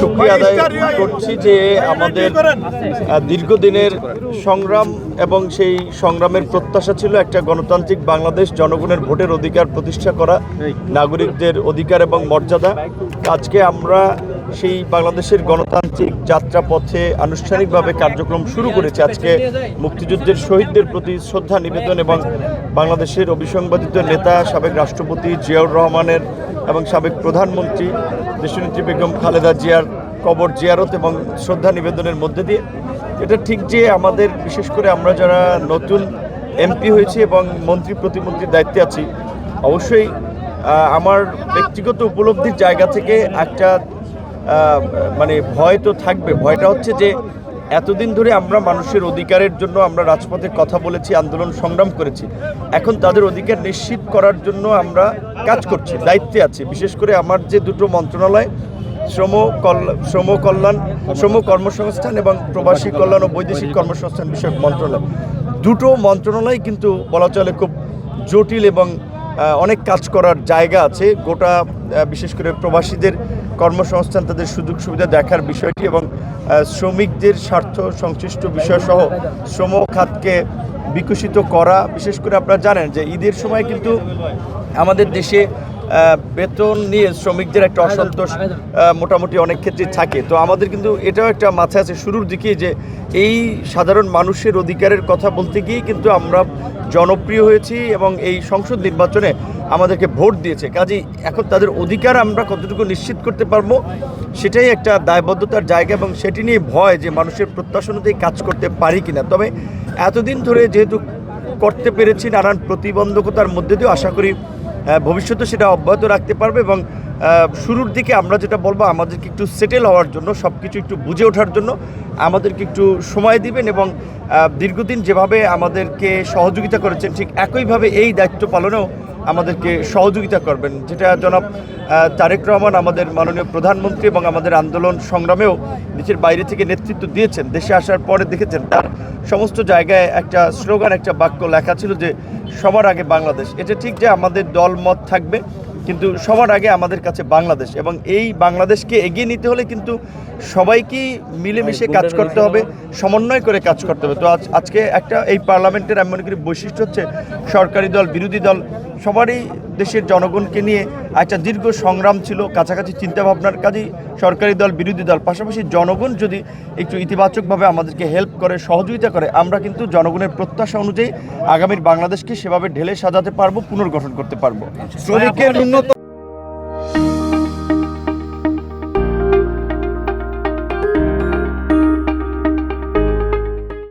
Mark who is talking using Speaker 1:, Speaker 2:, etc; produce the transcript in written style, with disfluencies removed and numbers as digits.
Speaker 1: শুকরিয়া আদায় করছি যে আমাদের দীর্ঘদিনের সংগ্রাম এবং সেই সংগ্রামের প্রত্যাশা ছিল একটা গণতান্ত্রিক বাংলাদেশ, জনগণের ভোটের অধিকার প্রতিষ্ঠা করা, নাগরিকদের অধিকার এবং মর্যাদা। আজকে আমরা সেই বাংলাদেশের গণতান্ত্রিক যাত্রাপথে আনুষ্ঠানিকভাবে কার্যক্রম শুরু করেছি। আজকে মুক্তিযুদ্ধের শহীদদের প্রতি শ্রদ্ধা নিবেদন এবং বাংলাদেশের অবিসংবাদিত নেতা সাবেক রাষ্ট্রপতি জিয়াউর রহমানের এবং সাবেক প্রধানমন্ত্রী দেশনেত্রী বেগম খালেদা জিয়ার কবর জিয়ারত এবং শ্রদ্ধা নিবেদনের মধ্যে দিয়ে এটা ঠিক যে আমাদের বিশেষ করে আমরা যারা নতুন এমপি হয়েছি এবং মন্ত্রী প্রতিমন্ত্রীর দায়িত্বে আছি, অবশ্যই আমার ব্যক্তিগত উপলব্ধির জায়গা থেকে একটা মানে ভয় তো থাকবে। ভয়টা হচ্ছে যে এতদিন ধরে আমরা মানুষের অধিকারের জন্য আমরা রাজপথে কথা বলেছি, আন্দোলন সংগ্রাম করেছি, এখন তাদের অধিকার নিশ্চিত করার জন্য আমরা কাজ করছি, দায়িত্বে আছি। বিশেষ করে আমার যে দুটো মন্ত্রণালয়, শ্রম কর্মসংস্থান এবং প্রবাসী কল্যাণ ও বৈদেশিক কর্মসংস্থান বিষয়ক মন্ত্রণালয়, দুটো মন্ত্রণালয় কিন্তু বলা চলে খুব জটিল এবং অনেক কাজ করার জায়গা আছে। গোটা বিশেষ করে প্রবাসীদের কর্মসংস্থান, তাদের সুযোগ সুবিধা দেখার বিষয়টি এবং শ্রমিকদের স্বার্থ সংশ্লিষ্ট বিষয়সহ শ্রম খাতকে বিকশিত করা। বিশেষ করে আপনারা জানেন যে ঈদের সময় কিন্তু আমাদের দেশে বেতন নিয়ে শ্রমিকদের একটা অসন্তোষ মোটামুটি অনেক ক্ষেত্রে থাকে। তো আমাদের কিন্তু এটাও একটা মাথায় আছে শুরুর দিকে যে এই সাধারণ মানুষের অধিকারের কথা বলতে গিয়েই কিন্তু আমরা জনপ্রিয় হয়েছি এবং এই সংসদ নির্বাচনে আমাদেরকে ভোট দিয়েছে। কাজেই এখন তাদের অধিকার আমরা কতটুকু নিশ্চিত করতে পারবো সেটাই একটা দায়বদ্ধতার জায়গা এবং সেটি নিয়ে ভয় যে মানুষের প্রত্যাশা অনুযায়ী কাজ করতে পারি কিনা। তবে এতদিন ধরে যেহেতু করতে পেরেছি, নানান প্রতিবন্ধকতার মধ্যে দিয়েও আশা করি ভবিষ্যতে সেটা অব্যাহত রাখতে পারবে এবং শুরুর দিকে আমরা যেটা বলবো, আমাদেরকে একটু সেটেল হওয়ার জন্য, সব কিছু একটু বুঝে ওঠার জন্য আমাদেরকে একটু সময় দিবেন এবং দীর্ঘদিন যেভাবে আমাদেরকে সহযোগিতা করেছেন ঠিক একইভাবে এই দায়িত্ব পালনেও আমাদেরকে সহযোগিতা করবেন। যেটা জনাব তারেক রহমান আমাদের মাননীয় প্রধানমন্ত্রী এবং আমাদের আন্দোলন সংগ্রামেও দেশের বাইরে থেকে নেতৃত্ব দিয়েছেন। দেশে আসার পরে দেখেছেন তার সমস্ত জায়গায় একটা স্লোগান, একটা বাক্য লেখা ছিল যে সবার আগে বাংলাদেশ। এটা ঠিক যে আমাদের দলমত থাকবে, কিন্তু সবার আগে আমাদের কাছে বাংলাদেশ এবং এই বাংলাদেশকে এগিয়ে নিতে হলে কিন্তু সবাইকেই মিলেমিশে কাজ করতে হবে, সমন্বয় করে কাজ করতে হবে। তো আজকে একটা এই পার্লামেন্টের আমি মনে করি বৈশিষ্ট্য হচ্ছে সরকারি দল, বিরোধী দল সবারই দেশের জনগণকে নিয়ে একটা দীর্ঘ সংগ্রাম ছিল, কাছাকাছি চিন্তাভাবনার। কাজেই সরকারি দল, বিরোধী দল, পাশাপাশি জনগণ যদি একটু ইতিবাচকভাবে আমাদেরকে হেল্প করে, সহযোগিতা করে, আমরা কিন্তু জনগণের প্রত্যাশা অনুযায়ী আগামীর বাংলাদেশকে সেভাবে ঢেলে সাজাতে পারবো, পুনর্গঠন করতে পারবো।
Speaker 2: শ্রমিকের ন্যূনতম